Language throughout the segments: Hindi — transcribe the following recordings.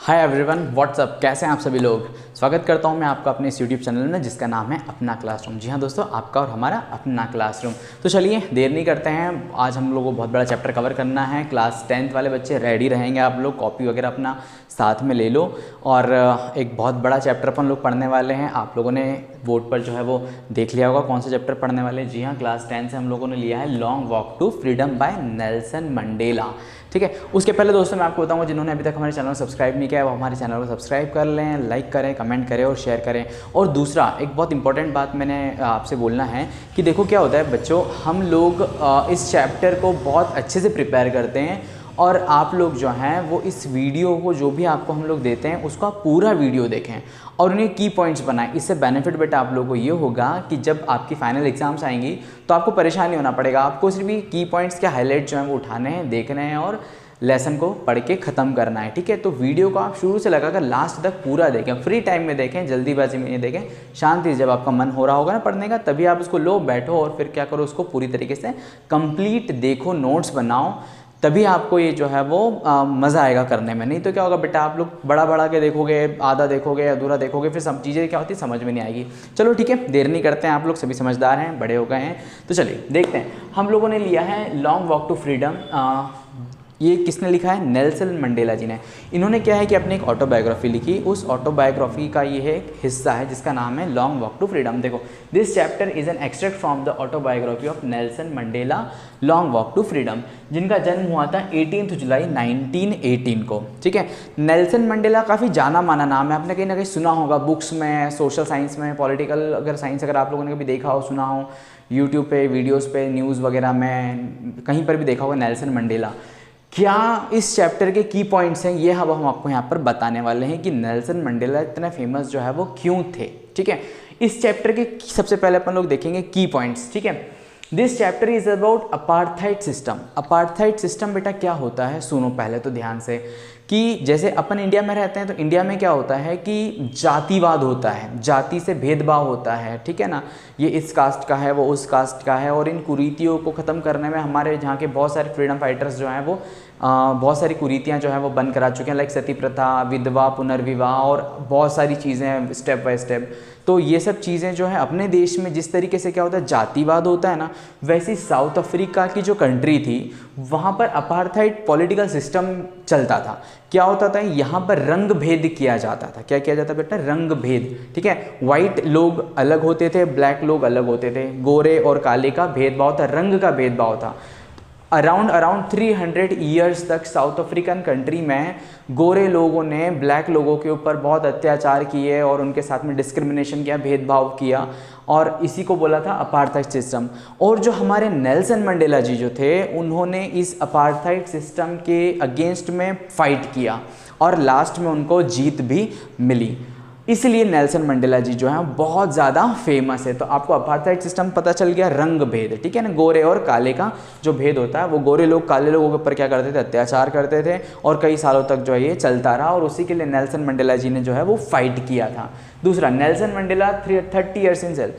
हाय एवरीवन, व्हाट्सअप, कैसे हैं आप सभी लोग। स्वागत करता हूं मैं आपका अपने इस यूट्यूब चैनल में जिसका नाम है अपना क्लासरूम। जी हाँ दोस्तों, आपका और हमारा अपना क्लासरूम। तो चलिए देर नहीं करते हैं, आज हम लोगों को बहुत बड़ा चैप्टर कवर करना है। क्लास 10th वाले बच्चे रेडी रहेंगे, आप लोग कॉपी वगैरह अपना साथ में ले लो और एक बहुत बड़ा चैप्टर अपन लोग पढ़ने वाले हैं। आप लोगों ने बोर्ड पर जो है वो देख लिया होगा कौन सा चैप्टर पढ़ने वाले हैं। जी हाँ, क्लास 10 से हम लोगों ने लिया है long walk to freedom by Nelson Mandela. ठीक है, उसके पहले दोस्तों मैं आपको बताऊंगा, जिन्होंने अभी तक हमारे चैनल को सब्सक्राइब नहीं किया है वो हमारे चैनल को सब्सक्राइब कर लें, लाइक करें, कमेंट करें और शेयर करें। और दूसरा एक बहुत इंपॉर्टेंट बात मैंने आपसे बोलना है कि देखो क्या होता है बच्चों, हम लोग इस चैप्टर को बहुत अच्छे से प्रिपेयर करते हैं और आप लोग जो हैं वो इस वीडियो को जो भी आपको हम लोग देते हैं उसका पूरा वीडियो देखें और उन्हें की पॉइंट्स बनाएं। इससे बेनिफिट बेटा आप लोगों को ये होगा कि जब आपकी फाइनल एग्जाम्स आएंगी तो आपको परेशान नहीं होना पड़ेगा। आपको सिर्फ ही की पॉइंट्स के हाईलाइट जो हैं वो उठाने हैं, देखने हैं और लेसन को पढ़ के ख़त्म करना है। ठीक है, तो वीडियो को आप शुरू से लगाकर लास्ट तक पूरा देखें, फ्री टाइम में देखें, जल्दीबाजी में नहीं देखें, शांति से। जब आपका मन हो रहा होगा ना पढ़ने का तभी आप उसको लो, बैठो और फिर क्या करो, उसको पूरी तरीके से कंप्लीट देखो, नोट्स बनाओ, तभी आपको ये जो है वो मज़ा आएगा करने में। नहीं तो क्या होगा बेटा, आप लोग बड़ा के देखोगे, आधा देखोगे, अधूरा देखोगे, फिर सब चीज़ें क्या होती समझ में नहीं आएगी। चलो ठीक है, देर नहीं करते हैं, आप लोग सभी समझदार हैं, बड़े हो गए हैं, तो चलिए देखते हैं। हम लोगों ने लिया है लॉन्ग वॉक टू फ्रीडम। ये किसने लिखा है? नेल्सन मंडेला जी ने। इन्होंने क्या है कि अपनी एक ऑटोबायोग्राफी लिखी, उस ऑटोबायोग्राफी का ये एक हिस्सा है जिसका नाम है लॉन्ग वॉक टू फ्रीडम। देखो, this chapter is an extract from the autobiography of Nelson Mandela long walk to freedom, जिनका जन्म हुआ था 18 जुलाई 1918 को। ठीक है, नेल्सन मंडेला काफ़ी जाना माना नाम है, आपने कहीं ना कहीं सुना होगा बुक्स में, सोशल साइंस में, पॉलिटिकल अगर साइंस अगर आप लोगों ने कभी देखा हो, सुना हो, यूट्यूब पे, वीडियोज़ पे, न्यूज़ वगैरह में कहीं पर भी देखा होगा नेल्सन मंडेला। क्या इस चैप्टर के की पॉइंट्स हैं ये हम आपको यहाँ पर बताने वाले हैं कि नेल्सन मंडेला इतने फेमस जो है वो क्यों थे। ठीक है, इस चैप्टर के सबसे पहले अपन लोग देखेंगे की पॉइंट्स। ठीक है, this chapter is about apartheid system. Apartheid system बेटा क्या होता है, सुनो पहले तो ध्यान से, कि जैसे अपन इंडिया में रहते हैं तो इंडिया में क्या होता है कि जातिवाद होता है, जाति से भेदभाव होता है। ठीक है ना, ये इस कास्ट का है, वो उस कास्ट का है, और इन कुरीतियों को ख़त्म करने में हमारे यहाँ के बहुत सारे फ्रीडम फाइटर्स जो हैं वो बहुत सारी कुरीतियाँ जो हैं वो बंद करा चुके हैं, लाइक सती प्रथा, विधवा पुनर्विवाह और बहुत सारी चीज़ें हैं स्टेप बाय स्टेप। तो ये सब चीज़ें जो है अपने देश में जिस तरीके से क्या होता है जातिवाद होता है ना, वैसे साउथ अफ्रीका की जो कंट्री थी वहाँ पर अपार्थाइड पॉलिटिकल सिस्टम चलता था। क्या होता था, यहाँ पर रंग भेद किया जाता था। क्या किया जाता बेटा? रंग भेद। ठीक है, वाइट लोग अलग होते थे, ब्लैक लोग अलग होते थे, गोरे और काले का भेदभाव था, रंग का भेदभाव था। अराउंड 300 ईयर्स तक साउथ अफ्रीकन कंट्री में गोरे लोगों ने ब्लैक लोगों के ऊपर बहुत अत्याचार किए और उनके साथ में डिस्क्रिमिनेशन किया, भेदभाव किया, और इसी को बोला था अपार्थाइड सिस्टम। और जो हमारे नेल्सन मंडेला जी जो थे उन्होंने इस अपार्थाइड सिस्टम के अगेंस्ट में फाइट किया और लास्ट में उनको जीत भी मिली। इसलिए नेल्सन मंडेला जी जो हैं बहुत ज़्यादा फेमस है। तो आपको अपार्थाइड सिस्टम पता चल गया, रंग भेद। ठीक है ना, गोरे और काले का जो भेद होता है, वो गोरे लोग काले लोगों के ऊपर क्या करते थे, अत्याचार करते थे, और कई सालों तक जो है ये चलता रहा, और उसी के लिए नेल्सन मंडेला जी ने जो है वो फाइट किया था। दूसरा, Nelson Mandela 30 years in jail,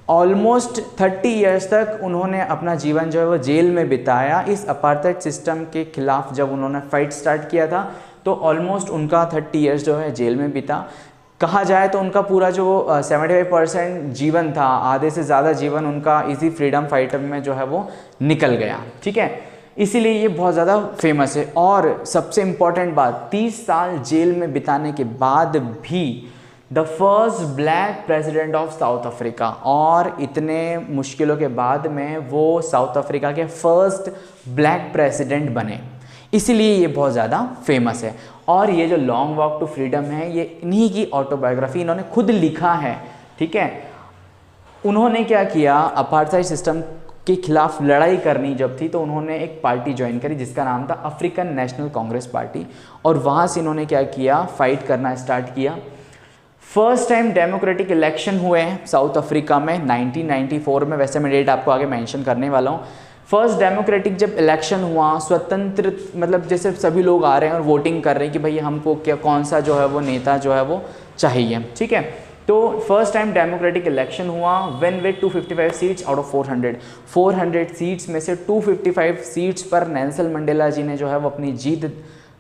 almost 30 years तक उन्होंने अपना जीवन जो है वो जेल में बिताया। इस अपार्थाइड सिस्टम के खिलाफ जब उन्होंने फाइट स्टार्ट किया था तो ऑलमोस्ट उनका 30 ईयर्स जो है जेल में बीता। कहा जाए तो उनका पूरा जो 75% जीवन था, आधे से ज़्यादा जीवन उनका इसी फ्रीडम फाइटर में जो है वो निकल गया। ठीक है, इसीलिए ये बहुत ज़्यादा फेमस है। और सबसे इम्पॉर्टेंट बात, 30 साल जेल में बिताने के बाद भी the first black president of south Africa, और इतने मुश्किलों के बाद में वो साउथ अफ्रीका के फर्स्ट ब्लैक प्रेसिडेंट बने, इसीलिए ये बहुत ज़्यादा फेमस है। और ये जो लॉन्ग वॉक टू फ्रीडम है ये इन्हीं की ऑटोबायोग्राफी, इन्होंने खुद लिखा है। ठीक है, उन्होंने क्या किया, अपार्थाइड सिस्टम के खिलाफ लड़ाई करनी जब थी तो उन्होंने एक पार्टी ज्वाइन करी जिसका नाम था अफ्रीकन नेशनल कांग्रेस पार्टी, और वहाँ से इन्होंने क्या किया, फाइट करना स्टार्ट किया। फर्स्ट टाइम डेमोक्रेटिक इलेक्शन हुए हैं साउथ अफ्रीका में 1994 में, वैसे मैं डेट आपको आगे मेंशन करने वाला हूँ। फर्स्ट डेमोक्रेटिक जब इलेक्शन हुआ, स्वतंत्र, मतलब जैसे सभी लोग आ रहे हैं और वोटिंग कर रहे हैं कि भाई हमको क्या कौन सा जो है वो नेता जो है वो चाहिए। ठीक है, तो फर्स्ट टाइम डेमोक्रेटिक इलेक्शन हुआ, win with 255 seats out of 400 seats में से 255 सीट्स पर नेल्सन मंडेला जी ने जो है वो अपनी जीत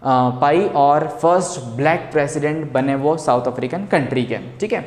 पाई और फर्स्ट ब्लैक प्रेसिडेंट बने वो साउथ अफ्रीकन कंट्री के, ठीक है।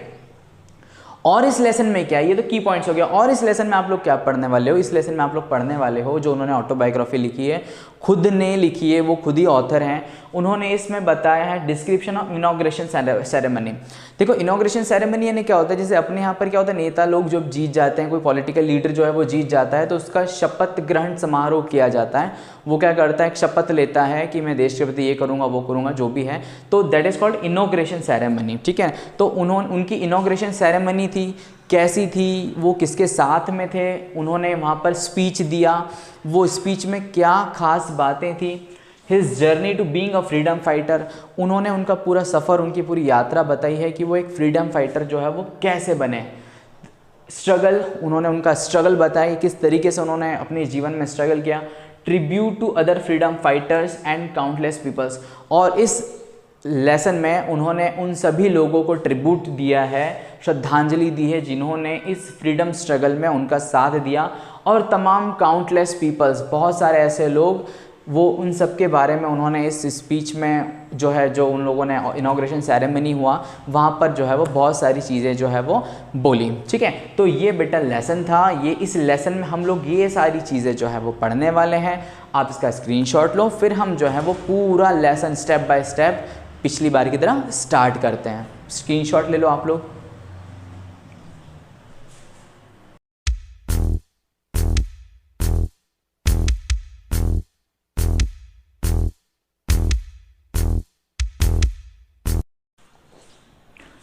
और इस लेसन में क्या है, ये तो की पॉइंट्स हो गया। और इस लेसन में आप लोग क्या पढ़ने वाले हो, इस लेसन में आप लोग पढ़ने वाले हो जो उन्होंने ऑटोबायोग्राफी लिखी है, खुद ने लिखी है, वो खुद ही ऑथर हैं, उन्होंने इसमें बताया है डिस्क्रिप्शन ऑफ इनॉग्रेशन सेरेमनी। देखो इनॉग्रेशन सेरेमनी यानी क्या होता है, जैसे अपने यहाँ पर क्या होता है, नेता लोग जब जीत जाते हैं, कोई पॉलिटिकल लीडर जो है वो जीत जाता है तो उसका शपथ ग्रहण समारोह किया जाता है। वो क्या करता है, एक शपथ लेता है कि मैं देश के प्रति ये करूँगा वो करूँगा जो भी है, तो that is called inauguration ceremony, ठीक है। तो उनकी इनॉग्रेशन सेरेमनी थी, कैसी थी, वो किसके साथ में थे, उन्होंने वहाँ पर स्पीच दिया, वो स्पीच में क्या खास बातें थी, his journey to being a freedom fighter, उन्होंने उनका पूरा सफ़र, उनकी पूरी यात्रा बताई है कि वो एक फ्रीडम फाइटर जो है वो कैसे बने। स्ट्रगल, उन्होंने उनका स्ट्रगल बताया, किस तरीके से उन्होंने अपने जीवन में स्ट्रगल किया। Tribute to other freedom fighters and countless peoples, और इस लेसन में उन्होंने उन सभी लोगों को ट्रिब्यूट दिया है, श्रद्धांजलि दी है जिन्होंने इस फ्रीडम स्ट्रगल में उनका साथ दिया, और तमाम काउंटलेस पीपल्स, बहुत सारे ऐसे लोग, वो उन सब के बारे में उन्होंने इस स्पीच में जो है, जो उन लोगों ने इनॉग्रेशन सेरेमनी हुआ वहाँ पर जो है वो बहुत सारी चीज़ें जो है वो बोली, ठीक है। तो ये बेटा लेसन था, ये इस लेसन में हम लोग ये सारी चीज़ें जो है वो पढ़ने वाले हैं। आप इसका स्क्रीनशॉट लो, फिर हम जो है वो पूरा लेसन स्टेप बाय स्टेप पिछली बार की तरह स्टार्ट करते हैं। स्क्रीनशॉट ले लो आप लोग।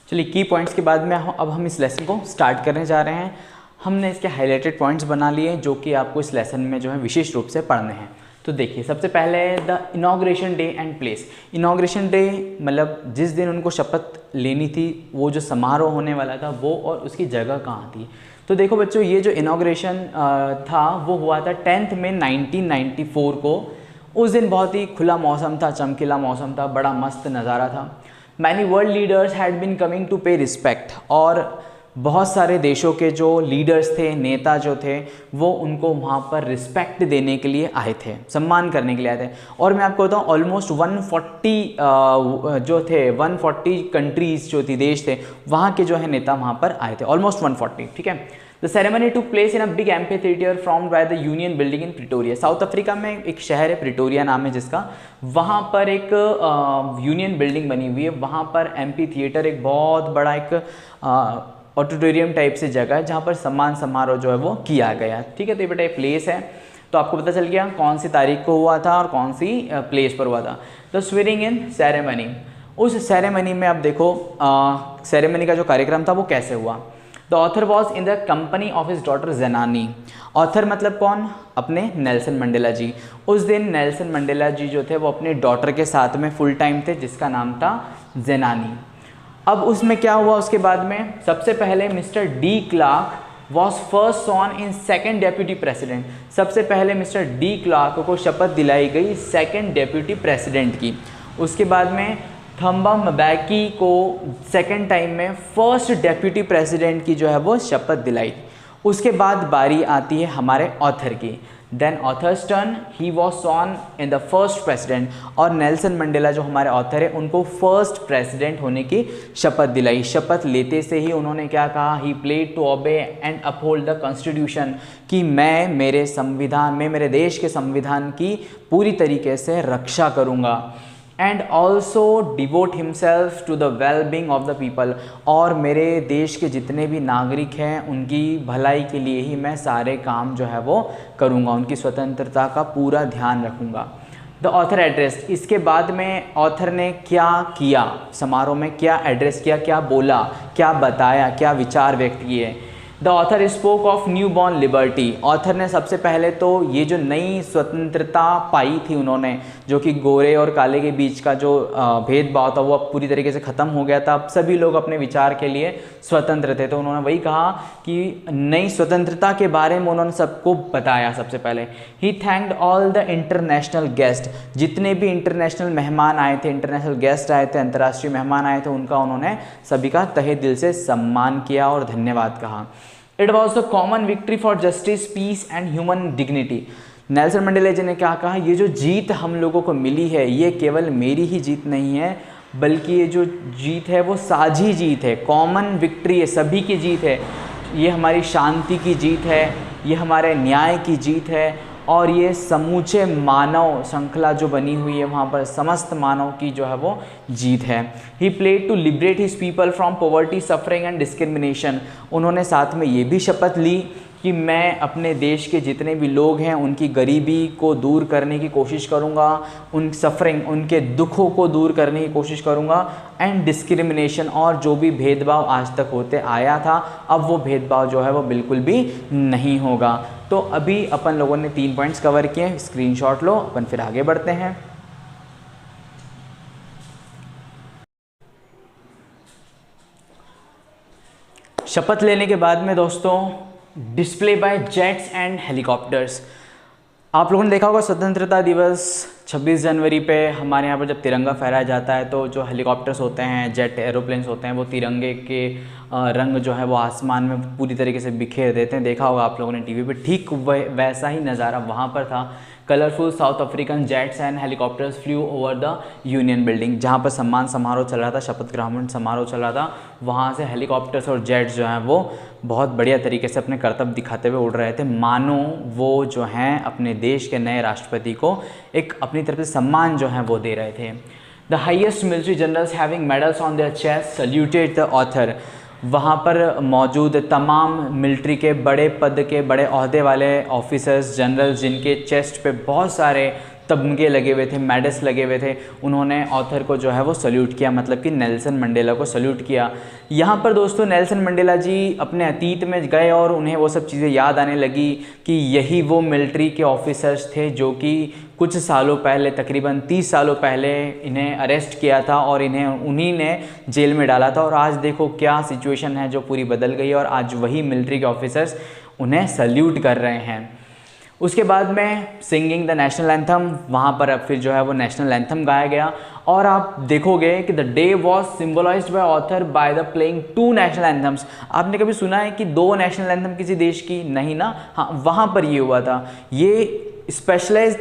चलिए की पॉइंट्स के बाद में अब हम इस लेसन को स्टार्ट करने जा रहे हैं। हमने इसके हाईलाइटेड पॉइंट्स बना लिए जो कि आपको इस लेसन में जो है विशेष रूप से पढ़ने हैं। तो देखिए सबसे पहले the inauguration day and place. Inauguration day मतलब जिस दिन उनको शपथ लेनी थी, वो जो समारोह होने वाला था वो, और उसकी जगह कहाँ थी। तो देखो बच्चों, ये जो इनॉग्रेशन था वो हुआ था 10 मई 1994 को। उस दिन बहुत ही खुला मौसम था, चमकीला मौसम था, बड़ा मस्त नज़ारा था। Many world leaders had been coming to pay respect, और बहुत सारे देशों के जो लीडर्स थे, नेता जो थे, वो उनको वहाँ पर रिस्पेक्ट देने के लिए आए थे, सम्मान करने के लिए आए थे। और मैं आपको बताऊँ ऑलमोस्ट 140 जो थे 140 कंट्रीज़ जो थी, देश थे, वहाँ के जो है नेता वहाँ पर आए थे, ऑलमोस्ट 140, ठीक है। The ceremony took place in a big amphitheatre framed by the Union building in Pretoria. South Africa में एक शहर है, प्रिटोरिया नाम है जिसका, वहाँ पर एक यूनियन बिल्डिंग बनी हुई है। वहाँ पर एम्फीथिएटर, एक बहुत बड़ा एक ऑडिटोरियम टाइप से जगह है जहाँ पर सम्मान समारोह जो है वो किया गया, ठीक है। तो ये बेटा एक प्लेस है, तो आपको पता चल गया कौन सी तारीख को हुआ था और कौन सी प्लेस पर हुआ था। द स्वेरिंग इन सेरेमनी, उस सेरेमनी में आप देखो सेरेमनी का जो कार्यक्रम था वो कैसे हुआ। The author was in the company of his daughter Zenani. Author मतलब कौन, अपने नेल्सन मंडेला जी। उस दिन नेल्सन मंडेला जी जो थे वो अपने डॉटर के साथ में फुल टाइम थे, जिसका नाम था ज़ेनानी। अब उसमें क्या हुआ उसके बाद में, सबसे पहले mister de Klerk was first sworn in second deputy president. सबसे पहले मिस्टर डी क्लार्क को शपथ दिलाई गई सेकेंड डेप्यूटी प्रेसिडेंट की। उसके बाद में थम्बा म्बेकी को सेकेंड टाइम में फर्स्ट डेप्यूटी प्रेसिडेंट की जो है वो शपथ दिलाई। उसके बाद बारी आती है हमारे ऑथर की। Then authors turn, he was sworn in the first president, और नेल्सन मंडेला जो हमारे ऑथर है उनको फर्स्ट प्रेसिडेंट होने की शपथ दिलाई। शपथ लेते से ही उन्होंने क्या कहा, he pledged to obey and uphold the constitution, कि मैं मेरे संविधान में, मेरे देश के संविधान की पूरी तरीके से रक्षा करूँगा। And also devote himself to the well being of the people, और मेरे देश के जितने भी नागरिक हैं उनकी भलाई के लिए ही मैं सारे काम जो है वो करूँगा, उनकी स्वतंत्रता का पूरा ध्यान रखूँगा। द ऑथर एड्रेस, इसके बाद में ऑथर ने क्या किया, समारोह में क्या एड्रेस किया, क्या बोला, क्या बताया, क्या विचार व्यक्त किए। The author spoke of new born liberty. Author ने सबसे पहले तो ये जो नई स्वतंत्रता पाई थी उन्होंने, जो कि गोरे और काले के बीच का जो भेदभाव था वो अब पूरी तरीके से ख़त्म हो गया था, अब सभी लोग अपने विचार के लिए स्वतंत्र थे। तो उन्होंने वही कहा कि नई स्वतंत्रता के बारे में उन्होंने सबको बताया। सबसे पहले he thanked all the international guest, जितने भी इंटरनेशनल मेहमान आए थे, इंटरनेशनल गेस्ट आए थे, अंतर्राष्ट्रीय मेहमान आए थे, उनका उन्होंने सभी का तहे दिल से सम्मान किया और धन्यवाद कहा। It was the common victory for justice, peace and human dignity. Nelson Mandela ji ने क्या कहा, ये जो जीत हम लोगों को मिली है ये केवल मेरी ही जीत नहीं है, बल्कि ये जो जीत है वो साझी जीत है, कॉमन विक्ट्री है, सभी की जीत है। ये हमारी शांति की जीत है, ये हमारे न्याय की जीत है, और ये समूचे मानव श्रृंखला जो बनी हुई है वहाँ पर समस्त मानव की जो है वो जीत है। He pledged to liberate his people from poverty, suffering and discrimination. उन्होंने साथ में ये भी शपथ ली कि मैं अपने देश के जितने भी लोग हैं उनकी गरीबी को दूर करने की कोशिश करूंगा, उन सफरिंग, उनके दुखों को दूर करने की कोशिश करूंगा, एंड डिस्क्रिमिनेशन, और जो भी भेदभाव आज तक होते आया था अब वो भेदभाव जो है वो बिल्कुल भी नहीं होगा। तो अभी अपन लोगों ने 3 पॉइंट्स कवर किए, स्क्रीनशॉट लो, अपन फिर आगे बढ़ते हैं। शपथ लेने के बाद में दोस्तों display bye jets and helicopters. आप लोगों ने देखा होगा स्वतंत्रता दिवस 26 जनवरी पे हमारे यहाँ पर जब तिरंगा फहराया जाता है तो जो हेलीकॉप्टर्स होते हैं, जेट एरोप्लेन्स होते हैं, वो तिरंगे के रंग जो है वो आसमान में पूरी तरीके से बिखेर देते हैं। देखा होगा आप लोगों ने टीवी पे, ठीक वैसा ही नज़ारा वहाँ पर था। Colourful south African jets and helicopters flu over the Union building. जहाँ पर सम्मान समारोह चल रहा था, शपथ ग्रहण समारोह चल रहा था, वहाँ से हेलीकॉप्टर्स और जेट्स जो हैं वो बहुत बढ़िया तरीके से अपने कर्तव्य दिखाते हुए उड़ रहे थे, मानो वो जो हैं अपने देश के नए राष्ट्रपति को एक अपनी तरफ से सम्मान जो है वो दे रहे थे। The highest military generals having medals on their chest saluted the author. वहाँ पर मौजूद तमाम मिलिट्री के बड़े पद के, बड़े ओहदे वाले ऑफिसर्स, जनरल्स, जिनके चेस्ट पे बहुत सारे तमगे लगे हुए थे, मेडल्स लगे हुए थे, उन्होंने ऑथर को जो है वो सल्यूट किया, मतलब कि नेल्सन मंडेला को सल्यूट किया। यहाँ पर दोस्तों नेल्सन मंडेला जी अपने अतीत में गए और उन्हें वो सब चीज़ें याद आने लगी कि यही वो मिलिट्री के ऑफिसर्स थे जो कि कुछ सालों पहले, तकरीबन 30 सालों पहले इन्हें अरेस्ट किया था और इन्हें उन्हीं ने जेल में डाला था। और आज देखो क्या सिचुएशन है जो पूरी बदल गई है, और आज वही मिलिट्री के ऑफिसर्स उन्हें सल्यूट कर रहे हैं। उसके बाद में सिंगिंग द नेशनल एंथम, वहाँ पर अब फिर जो है वो नेशनल एंथम गाया गया। और आप देखोगे कि the day was symbolised by author by the playing 2 national anthems. आपने कभी सुना है कि 2 नेशनल एंथम किसी देश की? नहीं ना। हाँ, वहाँ पर ये हुआ था। ये स्पेशलाइज्ड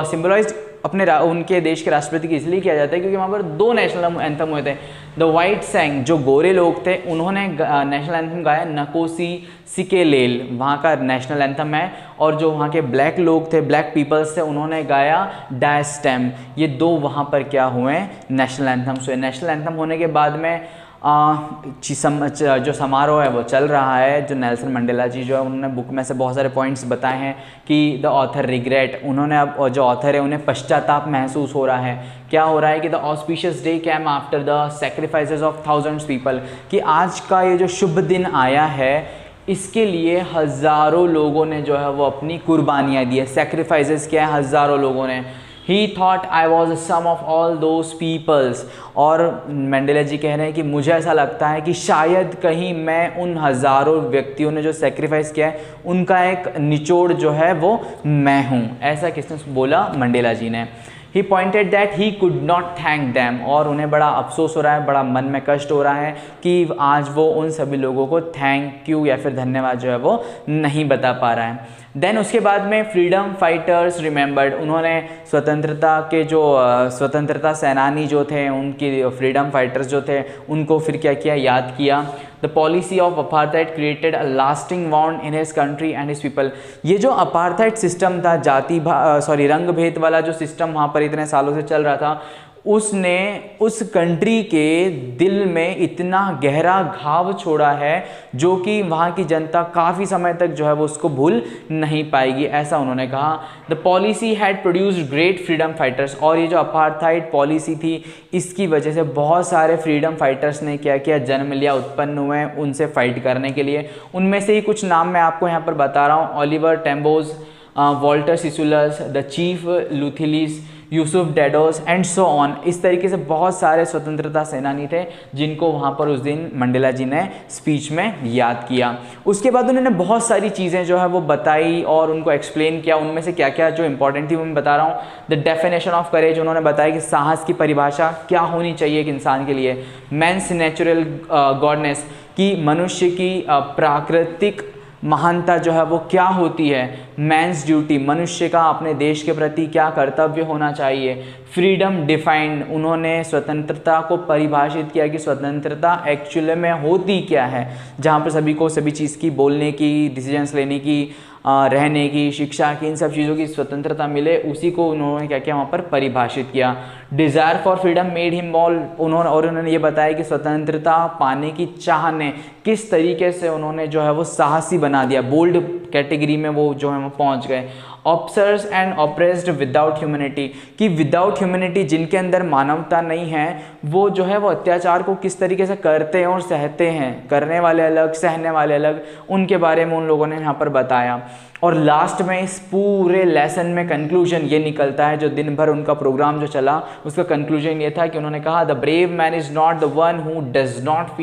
सिम्बोलाइज्ड अपने उनके देश के राष्ट्रपति की इसलिए किया जाता है क्योंकि वहाँ पर 2 नेशनल एंथम हुए थे। द वाइट सैंग, जो गोरे लोग थे, उन्होंने नेशनल एंथम गाया नकोसी सिकेलेल, वहाँ का नेशनल एंथम है। और जो वहाँ के ब्लैक लोग थे, ब्लैक पीपल्स थे, उन्होंने गाया डायस्टेम। ये 2 वहाँ पर क्या हुए, नेशनल एंथम्स हुए। नेशनल एंथम होने के बाद में जो समारोह है वो चल रहा है। जो नेल्सन मंडेला जी जो है उन्होंने बुक में से बहुत सारे पॉइंट्स बताए हैं कि द ऑथर रिग्रेट, उन्होंने अब जो ऑथर है उन्हें पश्चाताप महसूस हो रहा है। क्या हो रहा है कि the auspicious day came after the sacrifices of thousands people, कि आज का ये जो शुभ दिन आया है इसके लिए हज़ारों लोगों ने जो है वो अपनी कुर्बानियाँ दी है। सेक्रीफाइसेस क्या है, हज़ारों लोगों ने। He thought I was a sum of all those peoples, और मंडेला जी कह रहे हैं कि मुझे ऐसा लगता है कि शायद कहीं मैं उन हज़ारों व्यक्तियों ने जो सेक्रीफाइस किया है उनका एक निचोड़ जो है वो मैं हूँ। ऐसा किसने बोला? मंडेला जी ने। He pointed that he could not thank them, और उन्हें बड़ा अफसोस हो रहा है, बड़ा मन में कष्ट हो रहा है कि आज वो उन सभी लोगों को थैंक यू या फिर धन्यवाद जो है वो नहीं बता पा रहा है। देन उसके बाद में फ्रीडम फाइटर्स रिमेंबर्ड, उन्होंने स्वतंत्रता के जो स्वतंत्रता सेनानी जो थे, उनकी फ्रीडम फाइटर्स जो थे, उनको फिर क्या किया, याद किया। The policy of apartheid created a lasting wound in his country and his people. ये जो अपार्थाइड सिस्टम था, रंग भेद वाला जो सिस्टम वहाँ पर इतने सालों से चल रहा था, उसने उस कंट्री के दिल में इतना गहरा घाव छोड़ा है जो कि वहाँ की जनता काफ़ी समय तक जो है वो उसको भूल नहीं पाएगी, ऐसा उन्होंने कहा। The policy had produced great freedom fighters, और ये जो अपार्थाइड पॉलिसी थी इसकी वजह से बहुत सारे फ्रीडम फाइटर्स ने क्या किया, जन्म लिया, उत्पन्न हुए उनसे फाइट करने के लिए। उनमें से ही कुछ नाम मैं आपको यहाँ पर बता रहा हूँ। Oliver Tambos, Walter Sisulus, the chief Luthulis, Yusuf Dadoos and so on. इस तरीके से बहुत सारे स्वतंत्रता सेनानी थे जिनको वहाँ पर उस दिन मंडेला जी ने स्पीच में याद किया। उसके बाद उन्होंने बहुत सारी चीज़ें जो है वो बताई और उनको एक्सप्लेन किया। उनमें से क्या क्या जो इंपॉर्टेंट थी वो मैं बता रहा हूँ। द डेफिनेशन ऑफ करेज, उन्होंने बताया कि साहस की परिभाषा क्या होनी चाहिए एक इंसान के लिए। मैंस नेचुरल गॉडनेस, कि मनुष्य की प्राकृतिक महानता जो है वो क्या होती है, मैंस ड्यूटी, मनुष्य का अपने देश के प्रति क्या कर्तव्य होना चाहिए, फ्रीडम डिफाइंड, उन्होंने स्वतंत्रता को परिभाषित किया कि स्वतंत्रता एक्चुअली में होती क्या है, जहाँ पर सभी को सभी चीज़ की, बोलने की, डिसीजंस लेने की, रहने की, शिक्षा की, इन सब चीज़ों की स्वतंत्रता मिले, उसी को उन्होंने क्या किया वहाँ पर परिभाषित किया। Desire for freedom made him bold, उन्होंने ये बताया कि स्वतंत्रता पाने की चाह ने किस तरीके से उन्होंने जो है वो साहसी बना दिया, बोल्ड कैटेगरी में वो जो है वो पहुँच गए। ऑप्सर्स एंड ऑप्रेस्ड विदाउट ह्यूमैनिटी, कि विदाउट ह्यूमैनिटी, जिनके अंदर मानवता नहीं है, वो जो है वो अत्याचार को किस तरीके से करते हैं और सहते हैं, करने वाले अलग, सहने वाले अलग, उनके बारे में उन लोगों ने यहाँ पर बताया। और लास्ट में इस पूरे लेसन में कंक्लूजन ये निकलता है, जो दिन भर उनका प्रोग्राम जो चला उसका कंक्लूजन ये था कि उन्होंने कहा, the brave man is not the one who does not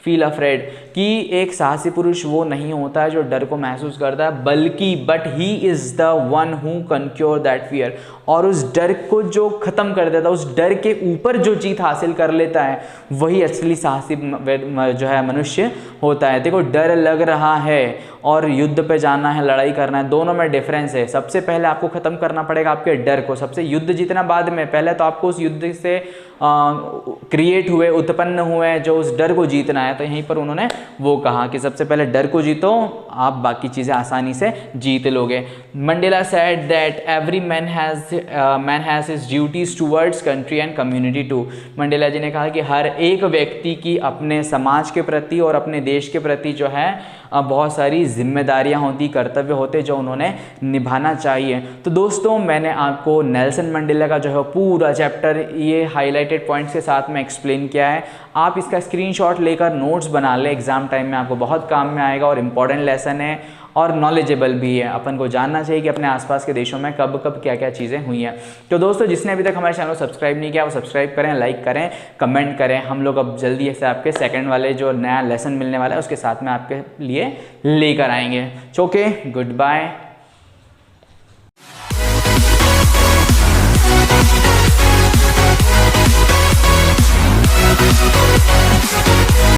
feel afraid, कि एक साहसी पुरुष वो नहीं होता है जो डर को महसूस करता है, बल्कि but he is the one who conquer that fear, और उस डर को जो ख़त्म कर देता है, उस डर के ऊपर जो जीत हासिल कर लेता है, वही असली साहसी जो है मनुष्य होता है। देखो, डर लग रहा है और युद्ध पे जाना है, लड़ाई करना है, दोनों में डिफरेंस है। सबसे पहले आपको ख़त्म करना पड़ेगा आपके डर को, सबसे युद्ध जीतना बाद में, पहले तो आपको उस युद्ध से क्रिएट हुए, उत्पन्न हुए जो उस डर को जीतना है। तो यहीं पर उन्होंने वो कहा कि सबसे पहले डर को जीतो, आप बाकी चीज़ें आसानी से जीत लोगे। Mandela said that every man has his duties towards country and community too. Mandela ji ने कहा कि हर एक व्यक्ति की अपने समाज के प्रति और अपने देश के प्रति जो है बहुत सारी जिम्मेदारियां होती, कर्तव्य होते, जो उन्होंने निभाना चाहिए। तो दोस्तों, मैंने आपको नेल्सन मंडेला का जो है पूरा चैप्टर ये हाईलाइटेड पॉइंट्स के साथ में एक्सप्लेन किया है। आप इसका स्क्रीनशॉट लेकर नोट्स बना लें, एग्जाम टाइम में आपको बहुत काम में आएगा और इम्पॉर्टेंट लेसन है और नॉलेजेबल भी है। अपन को जानना चाहिए कि अपने आसपास के देशों में कब कब क्या क्या चीज़ें हुई हैं। तो दोस्तों, जिसने अभी तक हमारे चैनल को सब्सक्राइब नहीं किया वो सब्सक्राइब करें, लाइक करें, कमेंट करें। हम लोग अब जल्दी से आपके सेकंड वाले जो नया लेसन मिलने वाला है उसके साथ में आपके लिए लेकर आएंगे। Okay, good bye.